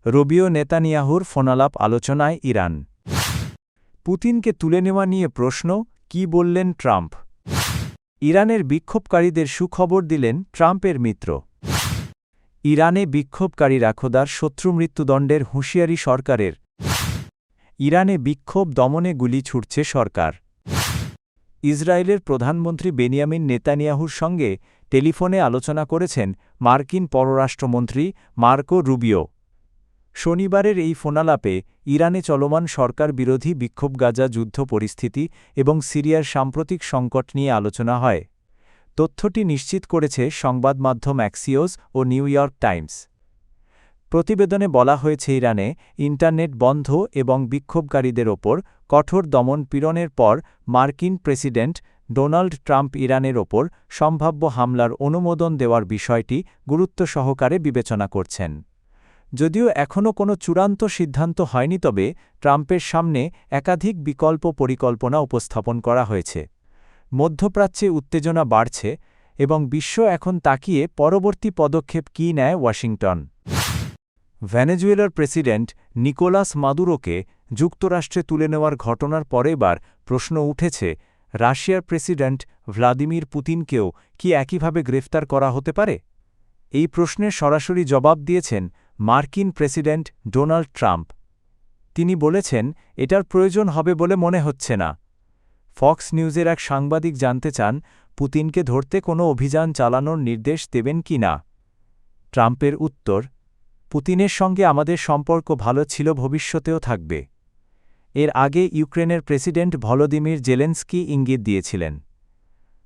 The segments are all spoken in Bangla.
রুবিও নেতানিয়াহুর ফোনালাপ আলোচনায় ইরান। পুতিনকে তুলে নেওয়া নিয়ে প্রশ্ন, কি বললেন ট্রাম্প? ইরানের বিক্ষোভকারীদের সুখবর দিলেন ট্রাম্পের মিত্র। ইরানে বিক্ষোভকারীরা খোদার শত্রু মৃত্যুদণ্ডের হুঁশিয়ারি সরকারের। ইরানে বিক্ষোভ দমনে গুলি ছুড়ছে সরকার। ইসরায়েলের প্রধানমন্ত্রী বেনিয়ামিন নেতানিয়াহুর সঙ্গে টেলিফোনে আলোচনা করেছেন মার্কিন পররাষ্ট্রমন্ত্রী মার্কো রুবিও। শনিবারের এই ফোনালাপে ইরানে চলমান সরকার বিরোধী বিক্ষোভ, গাজা যুদ্ধ পরিস্থিতি এবং সিরিয়ার সাম্প্রতিক সংকট নিয়ে আলোচনা হয়। তথ্যটি নিশ্চিত করেছে সংবাদমাধ্যম অ্যাক্সিওস ও নিউ ইয়র্ক টাইমস। প্রতিবেদনে বলা হয়েছে, ইরানে ইন্টারনেট বন্ধ এবং বিক্ষোভকারীদের ওপর কঠোর দমন পীড়নের পর মার্কিন প্রেসিডেন্ট ডোনাল্ড ট্রাম্প ইরানের ওপর সম্ভাব্য হামলার অনুমোদন দেওয়ার বিষয়টি গুরুত্ব সহকারে বিবেচনা করছেন। যদিও এখনও কোনো চূড়ান্ত সিদ্ধান্ত হয়নি, তবে ট্রাম্পের সামনে একাধিক বিকল্প পরিকল্পনা উপস্থাপন করা হয়েছে। মধ্যপ্রাচ্যে উত্তেজনা বাড়ছে এবং বিশ্ব এখন তাকিয়ে পরবর্তী পদক্ষেপ কী নেয় ওয়াশিংটন। ভেনেজুয়েলার প্রেসিডেন্ট নিকোলাস মাদুরোকে যুক্তরাষ্ট্রে তুলে নেওয়ার ঘটনার পর এবার প্রশ্ন উঠেছে, রাশিয়ার প্রেসিডেন্ট ভ্লাদিমির পুতিনকেও কি একইভাবে গ্রেফতার করা হতে পারে? এই প্রশ্নের সরাসরি জবাব দিয়েছেন মার্কিন প্রেসিডেন্ট ডোনাল্ড ট্রাম্প। তিনি বলেছেন, এটার প্রয়োজন হবে বলে মনে হচ্ছে না। ফক্স নিউজের এক সাংবাদিক জানতে চান, পুতিনকে ধরতে কোনো অভিযান চালানোর নির্দেশ দেবেন কি না। ট্রাম্পের উত্তর, পুতিনের সঙ্গে আমাদের সম্পর্ক ভালো ছিল, ভবিষ্যতেও থাকবে। এর আগে ইউক্রেনের প্রেসিডেন্ট ভলোদিমির জেলেনস্কি ইঙ্গিত দিয়েছিলেন,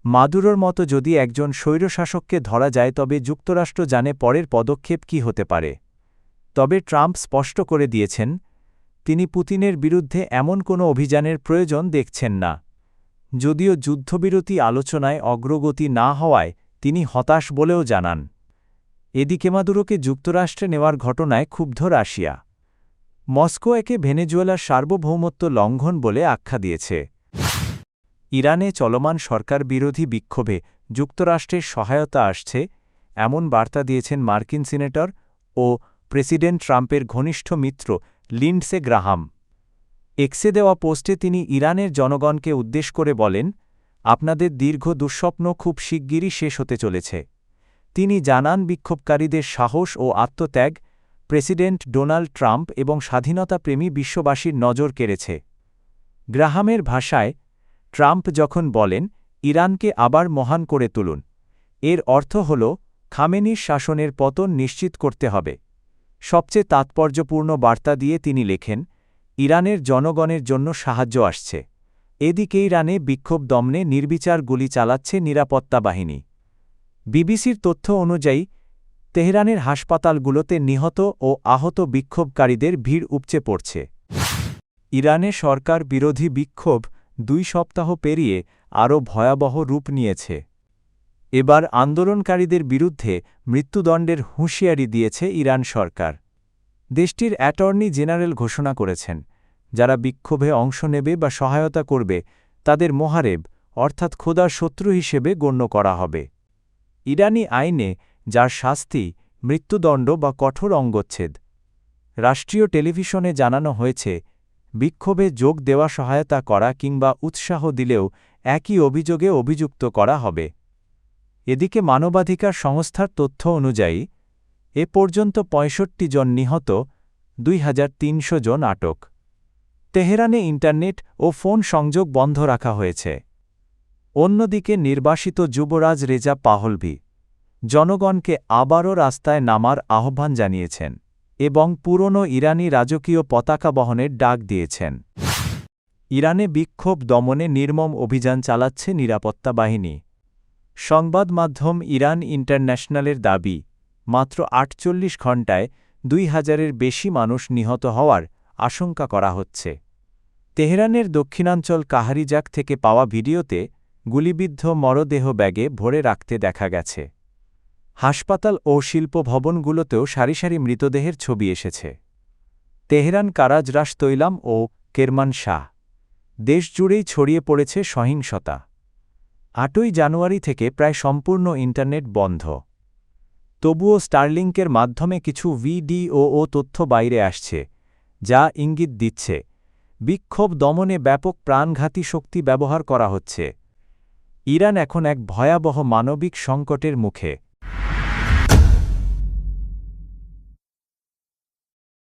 মাদুরোর মতো যদি একজন স্বৈরশাসককে ধরা যায় তবে যুক্তরাষ্ট্র জানে পরের পদক্ষেপ কী হতে পারে। তবে ট্রাম্প স্পষ্ট করে দিয়েছেন, তিনি পুতিনের বিরুদ্ধে এমন কোনো অভিযানের প্রয়োজন দেখছেন না। যদিও যুদ্ধবিরতি আলোচনায় অগ্রগতি না হওয়ায় তিনি হতাশ বলেও জানান। এদিকে মাদুরোকে যুক্তরাষ্ট্রে নেওয়ার ঘটনায় ক্ষুব্ধ রাশিয়া। মস্কো একে ভেনেজুয়েলার সার্বভৌমত্ব লঙ্ঘন বলে আখ্যা দিয়েছে। ইরানে চলমান সরকার বিরোধী বিক্ষোভে যুক্তরাষ্ট্রের সহায়তা আসছে, এমন বার্তা দিয়েছেন মার্কিন সিনেটর ও প্রেসিডেন্ট ট্রাম্পের ঘনিষ্ঠ মিত্র লিন্ডসে গ্রাহাম। এক্সে দেওয়া পোস্টে তিনি ইরানের জনগণকে উদ্দেশ করে বলেন, আপনাদের দীর্ঘ দুঃস্বপ্ন খুব শিগগিরই শেষ হতে চলেছে। তিনি জানান, বিক্ষোভকারীদের সাহস ও আত্মত্যাগ প্রেসিডেন্ট ডোনাল্ড ট্রাম্প এবং স্বাধীনতাপ্রেমী বিশ্ববাসীর নজর কেড়েছে। গ্রাহামের ভাষায়, ট্রাম্প যখন বলেন, ইরানকে আবার মহান করে তুলুন, এর অর্থ হল খামেনির শাসনের পতন নিশ্চিত করতে হবে। সবচেয়ে তাৎপর্যপূর্ণ বার্তা দিয়ে তিনি লেখেন, ইরানের জনগণের জন্য সাহায্য আসছে। এদিকে ইরানে বিক্ষোভ দমনে নির্বিচার গুলি চালাচ্ছে নিরাপত্তা বাহিনী। বিবিসির তথ্য অনুযায়ী, তেহরানের হাসপাতালগুলোতে নিহত ও আহত বিক্ষোভকারীদের ভিড় উপচে পড়ছে। ইরানে সরকার বিরোধী বিক্ষোভ 2 সপ্তাহ পেরিয়ে আরও ভয়াবহ রূপ নিয়েছে। এবার আন্দোলনকারীদের বিরুদ্ধে মৃত্যুদণ্ডের হুঁশিয়ারি দিয়েছে ইরান সরকার। দেশটির অ্যাটর্নি জেনারেল ঘোষণা করেছেন, যারা বিক্ষোভে অংশ নেবে বা সহায়তা করবে তাদের মোহারেব অর্থাৎ খোদার শত্রু হিসেবে গণ্য করা হবে। ইরানি আইনে যার শাস্তি মৃত্যুদণ্ড বা কঠোর অঙ্গচ্ছেদ। রাষ্ট্রীয় টেলিভিশনে জানানো হয়েছে, বিক্ষোভে যোগ দেওয়া, সহায়তা করা কিংবা উৎসাহ দিলেও একই অভিযোগে অভিযুক্ত করা হবে। এদিকে মানবাধিকার সংস্থার তথ্য অনুযায়ী এ পর্যন্ত 65 জন নিহত, 2300 জন আটক। তেহরানে ইন্টারনেট ও ফোন সংযোগ বন্ধ রাখা হয়েছে। অন্যদিকে নির্বাসিত যুবরাজ রেজা পাহলভি জনগণকে আবারও রাস্তায় নামার আহ্বান জানিয়েছেন এবং পুরনো ইরানি রাজকীয় পতাকা বহনের ডাক দিয়েছেন। ইরানে বিক্ষোভ দমনে নির্মম অভিযান চালাচ্ছে নিরাপত্তা বাহিনী। সংবাদ মাধ্যম ইরান ইন্টারন্যাশনালের দাবি, মাত্র 48 ঘণ্টায় 2000-এর বেশি মানুষ নিহত হওয়ার আশঙ্কা করা হচ্ছে। তেহরানের দক্ষিণাঞ্চল কাহারিজাক থেকে পাওয়া ভিডিওতে গুলিবিদ্ধ মরদেহ ব্যাগে ভরে রাখতে দেখা গেছে। হাসপাতাল ও শিল্প ভবনগুলোতেও সারি সারি মৃতদেহের ছবি এসেছে। তেহরান, কারাজ, রাশ তৈলাম ও কেরমানশাহ দেশজুড়েই ছড়িয়ে পড়েছে সহিংসতা। 8ই জানুয়ারি থেকে প্রায় সম্পূর্ণ ইন্টারনেট বন্ধ। তবুও স্টারলিংকের মাধ্যমে কিছু ভিডিও তথ্য বাইরে আসছে, যা ইঙ্গিত দিচ্ছে বিক্ষোভ দমনে ব্যাপক প্রাণঘাতী শক্তি ব্যবহার করা হচ্ছে। ইরান এখন এক ভয়াবহ মানবিক সংকটের মুখে।